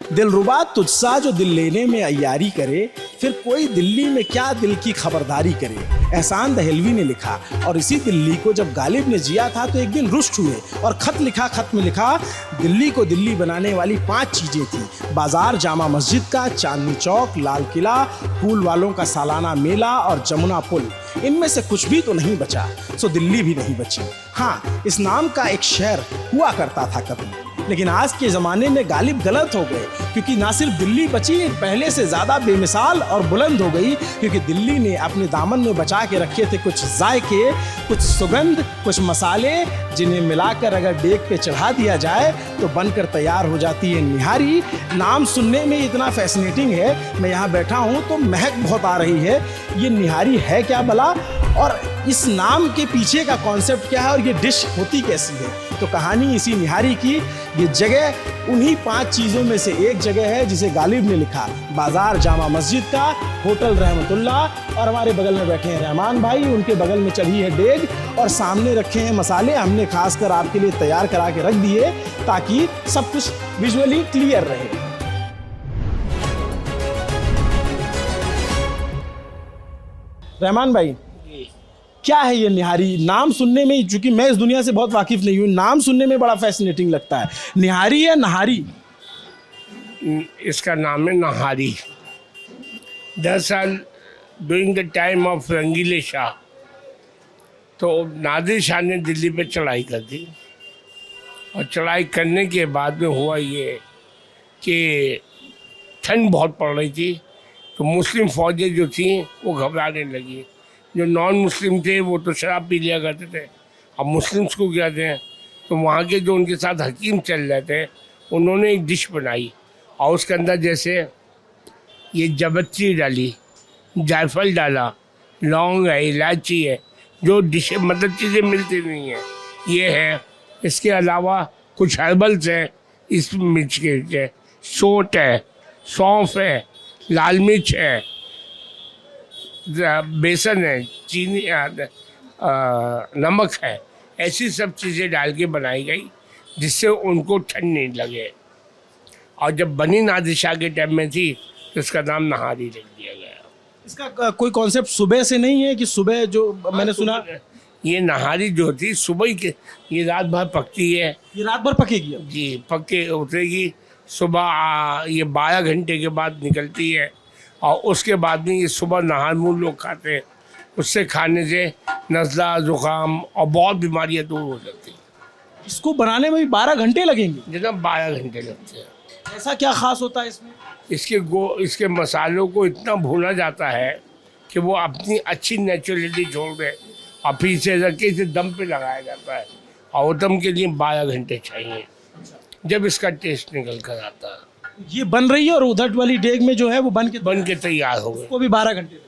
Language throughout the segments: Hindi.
दिलरुबा तुझसा जो दिल लेने में अय्यारी करे, फिर कोई दिल्ली में क्या दिल की खबरदारी करे। एहसान दहलवी ने लिखा। और इसी दिल्ली को जब गालिब ने जिया था तो एक दिन रुष्ट हुए और खत लिखा। खत में लिखा, दिल्ली को दिल्ली बनाने वाली 5 चीज़ें थी: बाजार जामा मस्जिद का, चांदनी चौक, लाल किला, फूल वालों का सालाना मेला और जमुना पुल। इनमें से कुछ भी तो नहीं बचा, सो दिल्ली भी नहीं बची। हाँ, इस नाम का एक शहर हुआ करता था कभी, लेकिन आज के ज़माने में गालिब गलत हो गए, क्योंकि ना सिर्फ दिल्ली बची, पहले से ज़्यादा बेमिसाल और बुलंद हो गई, क्योंकि दिल्ली ने अपने दामन में बचा के रखे थे कुछ जायके, कुछ सुगंध, कुछ मसाले, जिन्हें मिलाकर अगर डेग पे चढ़ा दिया जाए तो बनकर तैयार हो जाती है निहारी। नाम सुनने में इतना फैसिनेटिंग है, मैं यहाँ बैठा हूँ तो महक बहुत आ रही है। ये निहारी है क्या भला, और इस नाम के पीछे का कॉन्सेप्ट क्या है, और ये डिश होती कैसी है? तो कहानी इसी निहारी की। ये जगह उन्हीं 5 चीज़ों में से एक जगह है जिसे गालिब ने लिखा। बाजार जामा मस्जिद का, होटल रहमतुल्लाह, और हमारे बगल में बैठे हैं रहमान भाई, उनके बगल में चढ़ी है डेग और सामने रखे हैं मसाले। हमने खासकर आपके लिए तैयार करा के रख दिए ताकि सब कुछ विजुअली क्लियर रहे। रहमान भाई, क्या है ये निहारी? नाम सुनने में, चूंकि मैं इस दुनिया से बहुत वाकिफ नहीं हूँ, नाम सुनने में बड़ा फैसिनेटिंग लगता है। निहारी या नहारी? इसका नाम है नहारी। दरअसल during the time of Rangeele Shah, तो नादिर शाह ने दिल्ली पे चढ़ाई कर दी, और चढ़ाई करने के बाद में हुआ ये कि ठंड बहुत पड़ रही थी, तो मुस्लिम फौजें जो थी वो घबराने लगी। जो नॉन मुस्लिम थे वो तो शराब पी लिया करते थे, अब मुस्लिम्स को क्या दें? तो वहाँ के जो उनके साथ हकीम चल रहे थे, उन्होंने एक डिश बनाई, और उसके अंदर जैसे ये जवत्री डाली, जायफल डाला, लौंग है, इलायची है, जो डिश मतलब चीज़ें मिलती नहीं हैं ये है। इसके अलावा कुछ हर्बल्स हैं इस मिर्च के, सोंठ है, सौंफ है, लाल मिर्च है, बेसन है, चीनी, नमक है, ऐसी सब चीज़ें डाल के बनाई गई जिससे उनको ठंड नहीं लगे। और जब बनी नादिर शाह के टाइम में थी तो इसका नाम नहारी रख दिया गया। इसका कोई कॉन्सेप्ट सुबह से नहीं है कि सुबह जो मैंने सुना? ये नहारी जो थी सुबह के, ये रात भर पकती है। ये रात भर पकेगी? जी, पक के उतरेगी सुबह, ये 12 घंटे के बाद निकलती है, और उसके बाद में ये सुबह नहार मुँह लोग खाते हैं। उससे खाने से नज़ला, ज़ुकाम और बहुत बीमारियाँ दूर हो जाती हैं। इसको बनाने में भी 12 घंटे लगेंगे? जितना 12 घंटे लगते हैं। ऐसा क्या खास होता है इसमें? इसके मसालों को इतना भूना जाता है कि वो अपनी अच्छी नेचुरलिटी छोड़ दे, और फिर से रख के इसे दम पे लगाया जाता है, और दम के लिए 12 घंटे चाहिए, जब इसका टेस्ट निकल कर आता है। ये बन रही है, और उधर वाली डेग में जो है वो बन के तैयार हो गए। वो भी 12 घंटे?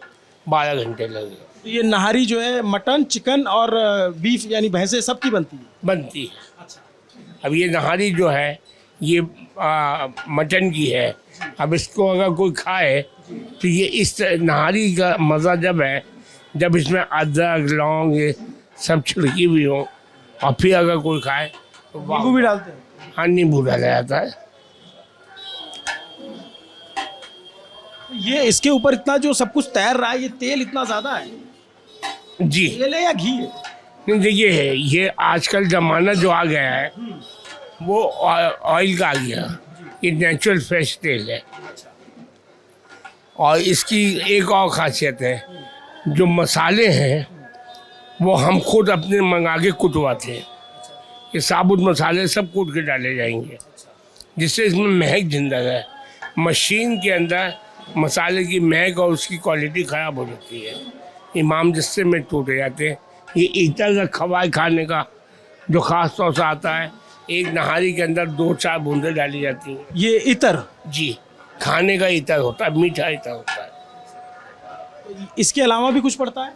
12 घंटे लगे। तो ये नहारी जो है मटन, चिकन और बीफ यानी भैंसे सबकी बनती है। अच्छा। अब ये नहारी जो है ये मटन की है। अब इसको अगर कोई खाए तो ये इस नहारी का मज़ा जब इसमें अदरक, लौंग ये सब छिड़की हुई हो, और फिर अगर कोई खाए तो नींबू भी डालते हैं? हाँ, नींबू डाला जाता है। ये इसके ऊपर इतना जो सब कुछ तैर रहा है, ये तेल इतना ज़्यादा है? जी, तेल है या घी है? नहीं, देखिए है, ये आजकल ज़माना जो आ गया है वो ऑयल का आ गया। ये नेचुरल फ्रेश तेल है। और इसकी एक और ख़ासियत है, जो मसाले हैं वो हम खुद अपने मंगा के कुटवाते हैं। ये साबुत मसाले सब कूट के डाले जाएंगे, जिससे इसमें महक जिंदा है। मशीन के अंदर मसाले की महक और उसकी क्वालिटी ख़राब हो जाती है, इमाम जिससे में टूटे जाते हैं। ये इतर का खवाई खाने का जो ख़ास तौर से आता है, एक नहारी के अंदर 2-4 बूंदें डाली जाती हैं। ये इतर? जी, खाने का इतर होता है, मीठा इतर होता है। इसके अलावा भी कुछ पड़ता है?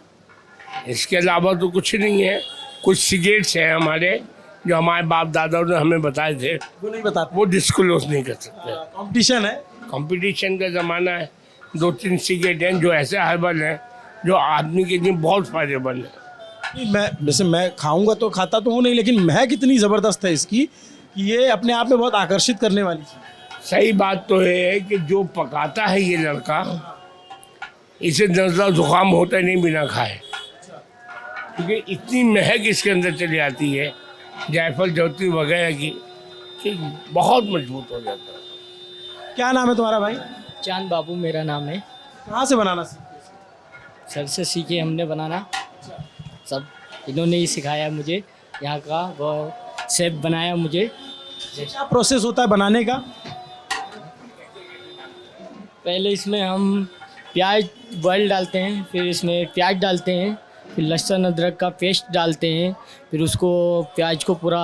इसके अलावा तो कुछ नहीं है। कुछ सिगरेट्स हैं हमारे, जो हमारे बाप दादाओं ने हमें बताए थे, वो नहीं बताते, वो डिस्क्लोज नहीं कर सकते। कंपटीशन है, कंपटीशन का ज़माना है। 2-3 सिगरेट हैं जो ऐसे हर्बल हैं जो आदमी के लिए बहुत फायदेमंद है। मैं खाऊंगा तो खाता तो हूँ नहीं, लेकिन महक इतनी ज़बरदस्त है इसकी कि ये अपने आप में बहुत आकर्षित करने वाली चीज़। सही बात तो ये है कि जो पकाता है ये लड़का, इसे नज़ला जुकाम होता ही नहीं बिना खाए, क्योंकि इतनी महक इसके अंदर चली आती है जायफल जौत्री वगैरह की कि बहुत मजबूत हो जाता है। क्या नाम है तुम्हारा भाई? चांद बाबू मेरा नाम है। कहाँ से बनाना सीखे? सर से सीखे हमने बनाना, सब इन्होंने ही सिखाया मुझे। यहाँ का वो शेफ बनाया मुझे। क्या प्रोसेस होता है बनाने का? पहले इसमें हम प्याज बॉयल डालते हैं, फिर इसमें प्याज डालते हैं, फिर लहसुन अदरक का पेस्ट डालते हैं, फिर उसको प्याज को पूरा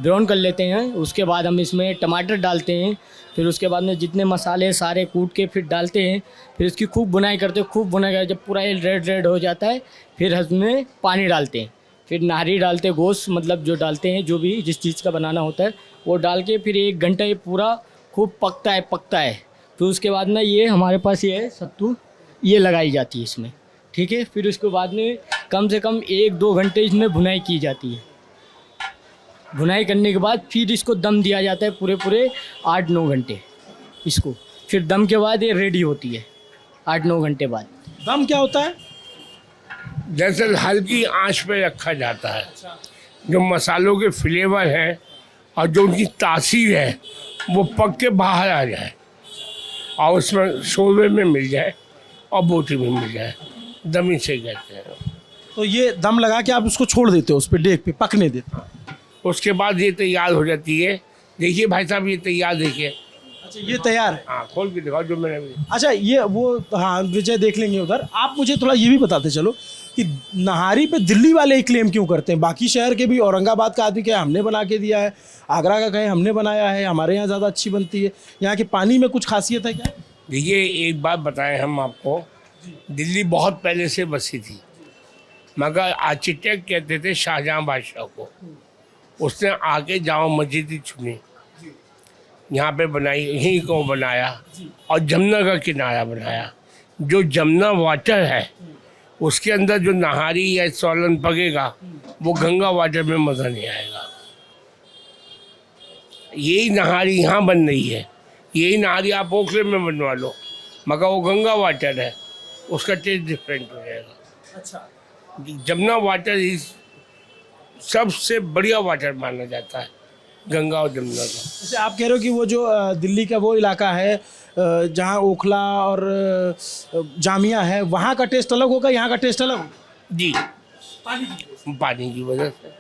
ब्राउन कर लेते हैं। उसके बाद हम इसमें टमाटर डालते हैं, फिर उसके बाद में जितने मसाले सारे कूट के फिर डालते हैं। फिर इसकी खूब बुनाई करते हैं, खूब बुनाई कर जब पूरा ये रेड रेड हो जाता है फिर उसमें पानी डालते हैं, फिर नारी डालते हैं, गोश्त मतलब जो डालते हैं, जो भी जिस चीज़ का बनाना होता है वो डाल के फिर 1 घंटा ये पूरा खूब पकता है। फिर उसके बाद में ये हमारे पास ये है सत्तू, ये लगाई जाती है इसमें, ठीक है। फिर उसके बाद में कम से कम 1-2 घंटे इसमें भुनाई की जाती है। भुनाई करने के बाद फिर इसको दम दिया जाता है पूरे 8-9 घंटे इसको। फिर दम के बाद ये रेडी होती है 8-9 घंटे बाद। दम क्या होता है? दरअसल हल्की आंच पे रखा जाता है, जो मसालों के फ्लेवर हैं और जो उनकी तासीर है वो पक के बाहर आ जाए और उसमें शोरबे में मिल जाए और बोटी में मिल जाए, दमी से कहते हैं। तो ये दम लगा के आप उसको छोड़ देते हो उस पर डेक पे पकने देते हो? उसके बाद ये तैयार हो जाती है। देखिए भाई साहब, ये तैयार देखिए। अच्छा, ये तैयार है? हाँ, खोल के दिखाओ जो मैंने अभी। अच्छा, ये वो, हाँ विजय देख लेंगे उधर। आप मुझे थोड़ा ये भी बताते चलो कि नहारी पे दिल्ली वाले ही क्लेम क्यों करते हैं? बाकी शहर के भी, औरंगाबाद का आदमी क्या हमने बना के दिया है, आगरा का कहे हमने बनाया है, हमारे यहाँ ज़्यादा अच्छी बनती है। यहाँ के पानी में कुछ खासियत है क्या? देखिए एक बात बताएं हम आपको, दिल्ली बहुत पहले से बसी थी, मगर आर्किटेक्ट कहते थे शाहजहां बादशाह को। उसने आके जामा मस्जिद ही चुनी, यहाँ पे बनाई, यहीं को बनाया और जमुना का किनारा बनाया। जो जमुना वाटर है उसके अंदर जो नहारी या सोलन पकेगा वो गंगा वाटर में मज़ा नहीं आएगा। यही नहारी यहाँ बन रही है, यही नहारी आप ओखले में बनवा लो, मगर वो गंगा वाटर है, उसका टेस्ट डिफरेंट हो जाएगा। अच्छा, जमुना वाटर इज सबसे बढ़िया वाटर माना जाता है, गंगा और जमुना का। जैसे आप कह रहे हो कि वो जो दिल्ली का वो इलाका है जहाँ ओखला और जामिया है, वहाँ का टेस्ट अलग होगा, यहाँ का टेस्ट अलग होगा? जी, पानी की वजह से।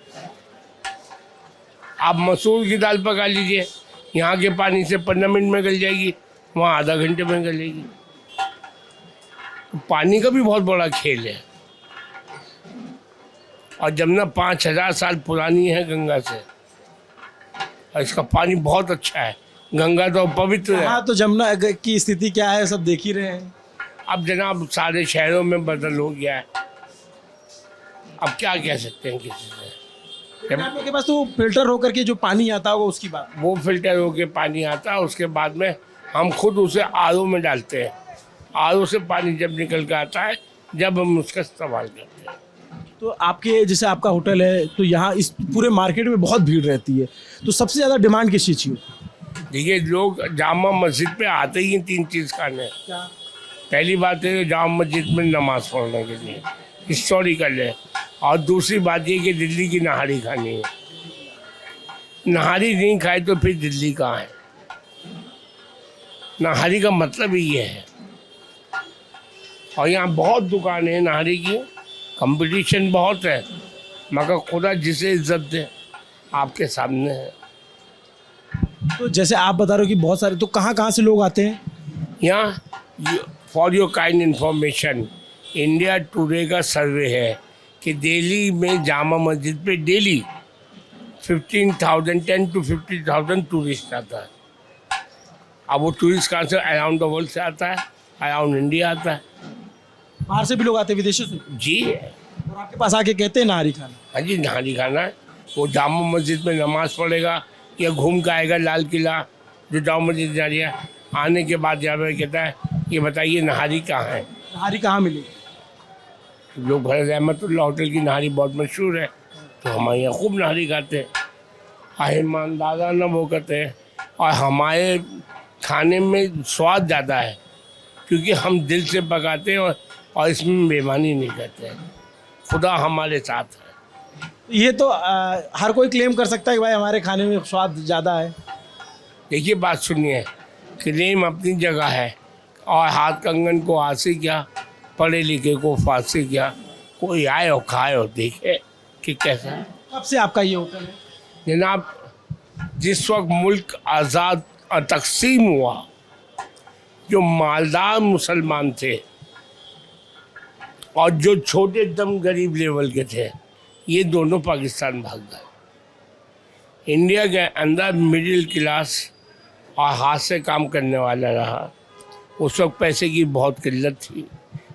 आप मसूर की दाल पका लीजिए, यहाँ के पानी से 15 मिनट में गल जाएगी, वहाँ आधा घंटे में गलेगी। तो पानी का भी बहुत बड़ा खेल है। और जमुना 5000 साल पुरानी है गंगा से, और इसका पानी बहुत अच्छा है। गंगा तो पवित्र है। हाँ, तो जमुना की स्थिति क्या है सब देख ही रहे हैं। अब जनाब सारे शहरों में बदल हो गया है, अब क्या कह सकते हैं किसी से। आप लोग के पास तो फिल्टर होकर के जो पानी आता होगा उसकी बात। वो फिल्टर होके पानी आता है, उसके बाद में हम खुद उसे आरओ में डालते हैं। आरओ से पानी जब निकल के आता है, जब हम उसका इस्तेमाल करते हैं। तो आपके जैसे आपका होटल है, तो यहाँ इस पूरे मार्केट में बहुत भीड़ रहती है, तो सबसे ज़्यादा डिमांड किस चीज़ की? देखिए, लोग जामा मस्जिद पे आते ही 3 चीज़ खाने। क्या? पहली बात है जामा मस्जिद में नमाज पढ़ने के लिए, हिस्टोरिकल है। और दूसरी बात ये कि दिल्ली की नहारी खानी है। नहारी नहीं खाए तो फिर दिल्ली कहाँ है? नहारी का मतलब ही ये है। और यहाँ बहुत दुकानें हैं नहारी की, कंपटीशन बहुत है, मगर खुदा जिसे इज्जत दे आपके सामने है। तो जैसे आप बता रहे हो कि बहुत सारे, तो कहाँ से लोग आते हैं यहाँ? For your kind information, India today का सर्वे है कि दिल्ली में जामा मस्जिद पे डेली 10 to 50,000 टूरिस्ट आता है। अब वो टूरिस्ट कहाँ से? अराउंड द वर्ल्ड से आता है, अराउंड इंडिया आता है। बाहर से भी लोग आते हैं, विदेशों से? जी, और आपके पास आके कहते हैं नहारी खाना? हाँ जी, नहारी खाना है। वो जामा मस्जिद में नमाज पढ़ेगा या घूम के आएगा लाल किला, जो जामा मस्जिद जा रही है, आने के बाद यहाँ पे कहता है ये बताइए नहारी कहाँ है? नहारी कहाँ मिलेगी? लोग भर रहमतुल्लाह होटल की नहारी बहुत मशहूर है, तो हमारे यहाँ खूब नहारी खाते हैं, ईमानदाराना वो करते हैं। और हमारे खाने में स्वाद ज़्यादा है, क्योंकि हम दिल से पकाते हैं और इसमें बेईमानी नहीं करते हैं। खुदा हमारे साथ है। ये तो हर कोई क्लेम कर सकता है कि भाई हमारे खाने में स्वाद ज़्यादा है। देखिए, बात सुनिए, क्लेम अपनी जगह है, और हाथ कंगन को आसे क्या, पढ़े लिखे को फांसी क्या। कोई आए और खाए और देखे कि कैसा है। कब से आपका ये होटल है? जनाब, जिस वक्त मुल्क आज़ाद और तकसीम हुआ, जो मालदार मुसलमान थे और जो छोटे दम गरीब लेवल के थे, ये दोनों पाकिस्तान भाग गए। इंडिया के अंदर मिडिल क्लास और हाथ से काम करने वाला रहा। उस वक्त पैसे की बहुत किल्लत थी,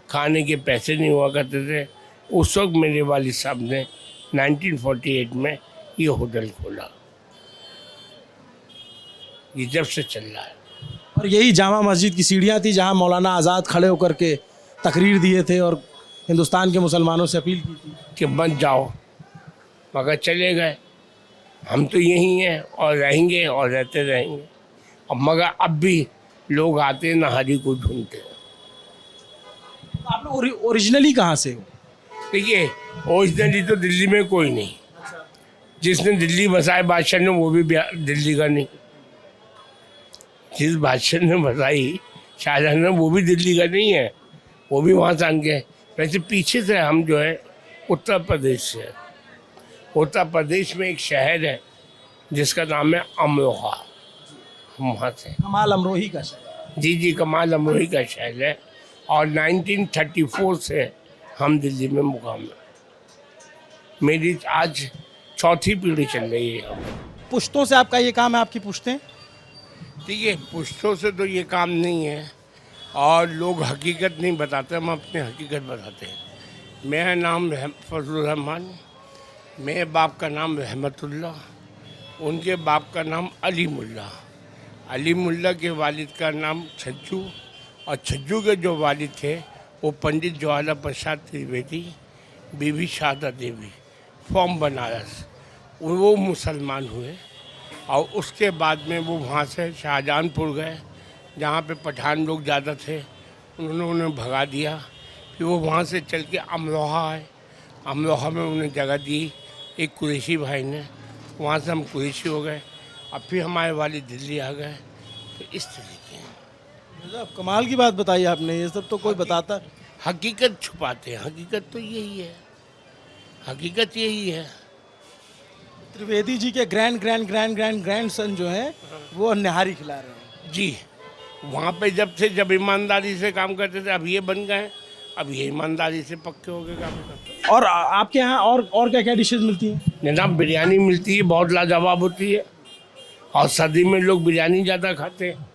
खाने के पैसे नहीं हुआ करते थे। उस वक्त मेरे वालिद साहब ने 1948 में ये होटल खोला। ये जब से चल रहा है। और यही जामा मस्जिद की सीढ़ियाँ थी जहाँ मौलाना आज़ाद खड़े होकर के तकरीर दिए थे और हिंदुस्तान के मुसलमानों से अपील की थी कि बच जाओ, मगर चले गए। हम तो यहीं हैं और रहेंगे और रहते रहेंगे। और मगर अब भी लोग आते हैं, नहारी को ढूंढते हैं। आप लोग ओरिजिनली कहाँ से हो? देखिए, ओरिजिनली तो दिल्ली में कोई नहीं। जिसने दिल्ली बसाए बादशाह ने, वो भी दिल्ली का नहीं। जिस बादशाह ने बसाई शाहजहां ने, वो भी दिल्ली का नहीं है, वो भी वहाँ से आन के। वैसे पीछे से हम जो है उत्तर प्रदेश से है। उत्तर प्रदेश में एक शहर है जिसका नाम है अमरोहा, हम वहाँ से। कमाल अमरोही का शहर। जी, कमाल अमरोही का शहर है। और 1934 से हम दिल्ली में मुकाम है। मेरी आज चौथी पीढ़ी चल रही है। पुश्तों से आपका ये काम है, आपकी पुश्तें? देखिए, पुश्तों से तो ये काम नहीं है, और लोग हकीकत नहीं बताते, हम अपनी हकीकत बताते हैं। मेरा नाम फजलुर रहमान, मेरे बाप का नाम रहमतुल्लाह, उनके बाप का नाम अली मुल्ला। अली मुल्ला के वालिद का नाम छज्जू, और छज्जू के जो वालिद थे वो पंडित ज्वाला प्रसाद त्रिवेदी, बीबी शारदा देवी, फ्रॉम बनारस। वो मुसलमान हुए, और उसके बाद में वो वहाँ से शाहजहानपुर गए, जहाँ पे पठान लोग ज़्यादा थे। उन्होंने उन्हें भगा दिया। फिर वो वहाँ से चल के अमरोहा आए। अमरोहा में उन्हें जगह दी एक कुरैशी भाई ने। वहाँ से हम कुरैशी हो गए। अब फिर हमारे वालिद दिल्ली आ गए। तो इस तरीके अब कमाल की बात बताई आपने, ये सब तो कोई बताता। हकीकत छुपाते हैं, हकीकत तो यही है, हकीकत यही है। त्रिवेदी जी के ग्रैंड सन जो है वो निहारी खिला रहे हैं। जी, वहाँ पे जब ईमानदारी से काम करते थे, अब ये बन गए। अब ये ईमानदारी से पक्के हो गए काम करते। और आपके यहाँ और क्या क्या डिशेज मिलती हैं? जनाब, बिरयानी मिलती है, बहुत लाजवाब होती है। और सर्दी में लोग बिरयानी ज़्यादा खाते हैं,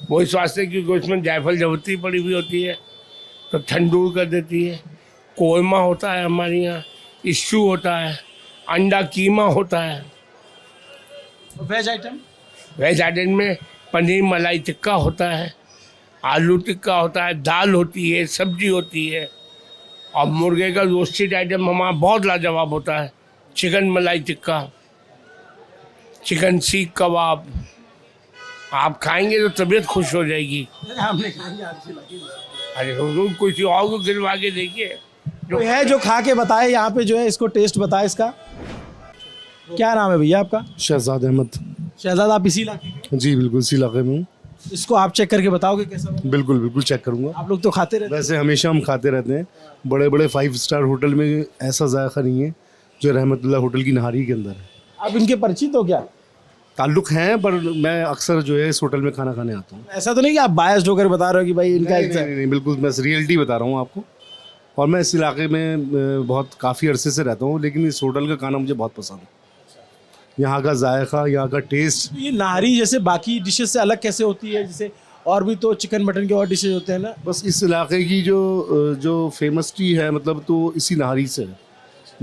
वो इस वास्ते क्योंकि उसमें जायफल जवती पड़ी हुई होती है, तो ठंड दूर कर देती है। कोरमा होता है हमारे यहाँ, इश्यू होता है, अंडा कीमा होता है। Veg item? वेज आइटम में पनीर मलाई टिक्का होता है, आलू टिक्का होता है, दाल होती है, सब्जी होती है। और मुर्गे का रोस्टेड आइटम हमारा बहुत लाजवाब होता है, चिकन मलाई टिक्का, चिकन सीख कबाब। आप खाएंगे तो तबीयत खुश हो जाएगी। हमने खाई आपसे लगी। अरे कुछ और को गिरवा के देखिए। कोई है जो खा के बताए यहाँ पे, जो है इसको टेस्ट बताए इसका? क्या नाम है भैया आपका? शहजाद अहमद। शहजाद, आप इसी इलाके के? जी बिल्कुल, इसी इलाके में हूँ। इसको आप चेक करके बताओगे कैसा बना? बिल्कुल बिल्कुल चेक करूँगा। आप लोग तो खाते रहते हैं। वैसे हमेशा हम खाते रहते हैं। बड़े बड़े 5 स्टार होटल में ऐसा जायका नहीं है जो रहमतुल्लाह होटल की नहारी के अंदर है। आप इनके परिचित हो क्या? ताल्लुक़ हैं, पर मैं अक्सर जो है इस होटल में खाना खाने आता हूँ। ऐसा तो नहीं कि आप बायस्ड होकर बता रहे हो कि भाई इनका नहीं, बिल्कुल मैं रियलिटी बता रहा हूँ आपको। और मैं इस इलाके में बहुत काफ़ी अरसे से रहता हूँ, लेकिन इस होटल का खाना मुझे बहुत पसंद है। यहाँ का जायका, यहाँ का टेस्ट। ये नहारी जैसे बाकी डिशेज से अलग कैसे होती है? जैसे और भी तो चिकन मटन के और डिशेज होते हैं ना। बस इस इलाके की जो फेमसटी है, मतलब तो इसी नहारी से है।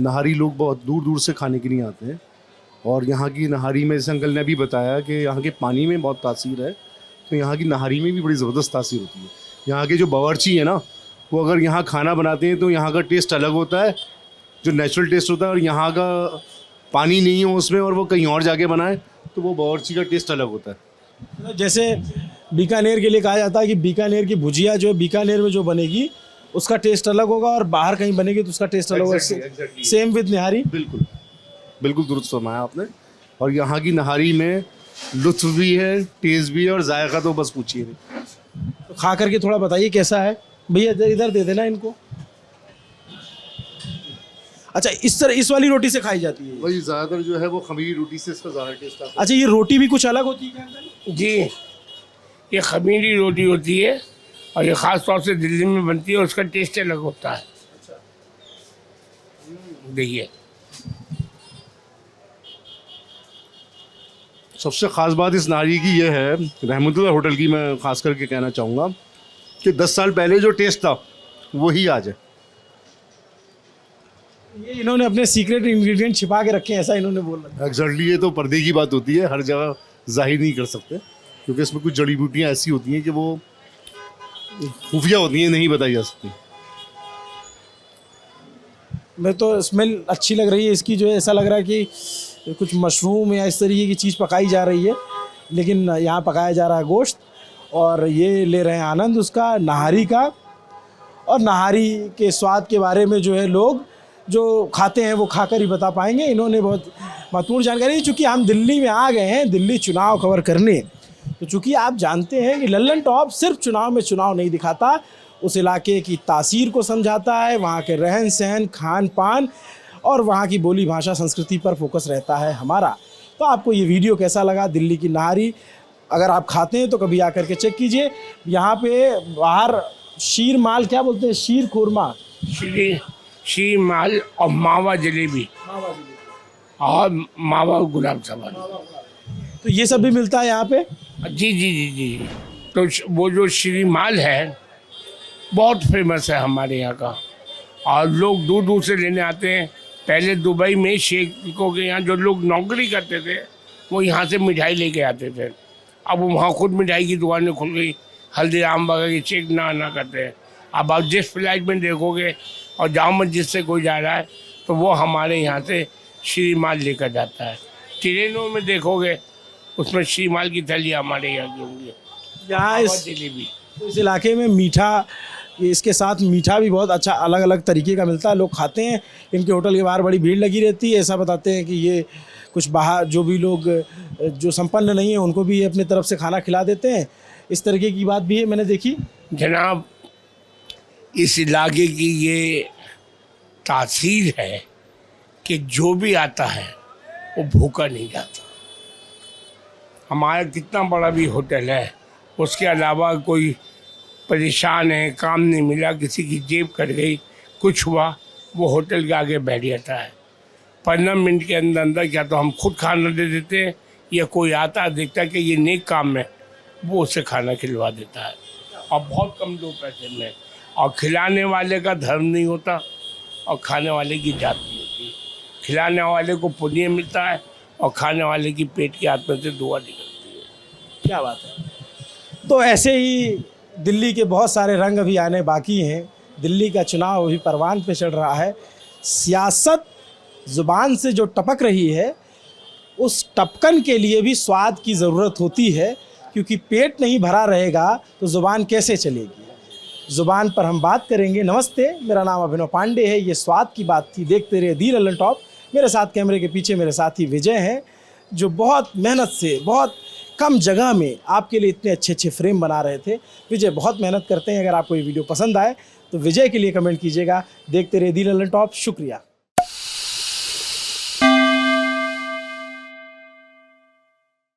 नहारी लोग बहुत दूर दूर से खाने के लिए आते हैं। और यहाँ की नहारी में, जैसे अंकल ने अभी बताया कि यहाँ के पानी में बहुत तासीर है, तो यहाँ की नहारी में भी बड़ी ज़बरदस्त तासीर होती है। यहाँ के जो बावर्ची है ना, वो अगर यहाँ खाना बनाते हैं तो यहाँ का टेस्ट अलग होता है, जो नेचुरल टेस्ट होता है। और यहाँ का पानी नहीं हो उसमें और वो कहीं और जाके बनाए तो वो बावर्ची का टेस्ट अलग होता है। जैसे बीकानेर के लिए कहा जाता है कि बीकानेर की भुजिया जो है बीकानेर में जो बनेगी उसका टेस्ट अलग होगा और बाहर कहीं बनेगी तो उसका टेस्ट अलग होगा। Exactly. सेम विद निहारी। बिल्कुल बिल्कुल दुरुस्त फरमाया आपने। और यहाँ की नहारी में लुत्फ भी है, टेस्ट भी है, और जायका तो बस पूछिए नहीं। तो खा करके थोड़ा बताइए कैसा है। भैया इधर दे देना इनको। अच्छा, इस तरह इस वाली रोटी से खाई जाती है। वही ज़्यादातर जो है वो खमीरी रोटी से इसका ज़्यादा टेस्ट आता है। अच्छा, ये रोटी भी कुछ अलग होती है क्या? जी, ये खमीरी रोटी होती है और ये ख़ास तौर से दिल्ली में बनती है और उसका टेस्ट अलग होता है। देखिए, सबसे ख़ास बात इस नारी की ये है, रहमतुल्लाह होटल की मैं ख़ास करके कहना चाहूँगा कि 10 साल पहले जो टेस्ट था वही आज है। ये इन्होंने अपने सीक्रेट इंग्रेडिएंट छिपा के रखे हैं, ऐसा इन्होंने बोला। एग्जैक्टली, ये तो पर्दे की बात होती है, हर जगह जाहिर नहीं कर सकते, क्योंकि इसमें कुछ जड़ी बूटियाँ ऐसी होती हैं कि वो खुफिया होती हैं, नहीं बताई जा सकती। मैं तो स्मेल अच्छी लग रही है इसकी, जो है ऐसा लग रहा है कि कुछ मशरूम या इस तरीके की चीज़ पकाई जा रही है, लेकिन यहाँ पकाया जा रहा है गोश्त और ये ले रहे हैं आनंद उसका, नहारी का। और नहारी के स्वाद के बारे में जो है लोग जो खाते हैं वो खाकर ही बता पाएंगे। इन्होंने बहुत महत्वपूर्ण जानकारी। चूँकि हम दिल्ली में आ गए हैं, दिल्ली चुनाव कवर करने, तो चूँकि आप जानते हैं कि लल्लन टॉप सिर्फ चुनाव में चुनाव नहीं दिखाता, उस इलाके की तासीर को समझाता है, वहाँ के रहन सहन, खान पान और वहाँ की बोली भाषा संस्कृति पर फोकस रहता है हमारा। तो आपको ये वीडियो कैसा लगा दिल्ली की नहारी? अगर आप खाते हैं तो कभी आकर के चेक कीजिए। यहाँ पे बाहर शीर माल, क्या बोलते हैं, शीर खुरमा, शीर माल और मावा जलेबी और मावा गुलाब जामुन, तो ये सब भी मिलता है यहाँ पे। जी जी जी जी। तो वो जो श्री माल है बहुत फेमस है हमारे यहाँ का और लोग दूर दूर से लेने आते हैं। पहले दुबई में शेखों के यहाँ जो लोग नौकरी करते थे वो यहाँ से मिठाई लेके आते थे। अब वहाँ खुद मिठाई की दुकानें खुल गई, हल्दीराम वगैरह की शेख ना आना करते हैं। अब आप जिस फ्लाइट में देखोगे और जाओ मस्जिद से कोई जा रहा है तो वो हमारे यहाँ से श्री माल लेकर जाता है। ट्रेनों में देखोगे उसमें श्री माल की थैली हमारे यहाँ की होंगी। यहाँ जलेबी इस इलाके में मीठा, इसके साथ मीठा भी बहुत अच्छा अलग अलग तरीके का मिलता है, लोग खाते हैं। इनके होटल के बाहर बड़ी भीड़ लगी रहती है। ऐसा बताते हैं कि ये कुछ बाहर जो भी लोग जो संपन्न नहीं है उनको भी अपनी तरफ से खाना खिला देते हैं, इस तरीके की बात भी है, मैंने देखी। जनाब, इस इलाके की ये तासीर है कि जो भी आता है वो भूखा नहीं जाता। हमारा कितना बड़ा भी होटल है, उसके अलावा कोई परेशान है, काम नहीं मिला, किसी की जेब कट गई, कुछ हुआ, वो होटल के आगे बैठ जाता है। 15 मिनट के अंदर अंदर क्या तो हम खुद खाना दे देते हैं या कोई आता देखता है कि ये नेक काम है, वो उसे खाना खिलवा देता है और बहुत कम दो पैसे में। और खिलाने वाले का धर्म नहीं होता और खाने वाले की जात नहीं होती। खिलाने वाले को पुण्य मिलता है और खाने वाले की पेट की आत्मा से दुआ निकलती है। क्या बात है। तो ऐसे ही दिल्ली के बहुत सारे रंग अभी आने बाकी हैं। दिल्ली का चुनाव अभी परवान पे चढ़ रहा है। सियासत ज़ुबान से जो टपक रही है, उस टपकन के लिए भी स्वाद की ज़रूरत होती है, क्योंकि पेट नहीं भरा रहेगा तो ज़ुबान कैसे चलेगी। ज़ुबान पर हम बात करेंगे। नमस्ते, मेरा नाम अभिनव पांडे है। ये स्वाद की बात थी। देखते रहिए दी लल्लन टॉप। मेरे साथ कैमरे के पीछे मेरे साथी विजय हैं, जो बहुत मेहनत से बहुत कम जगह में आपके लिए इतने अच्छे अच्छे फ्रेम बना रहे थे। विजय बहुत मेहनत करते हैं। अगर आपको ये वीडियो पसंद आए तो विजय के लिए कमेंट कीजिएगा। देखते रहिए दी लल्लन टॉप। शुक्रिया।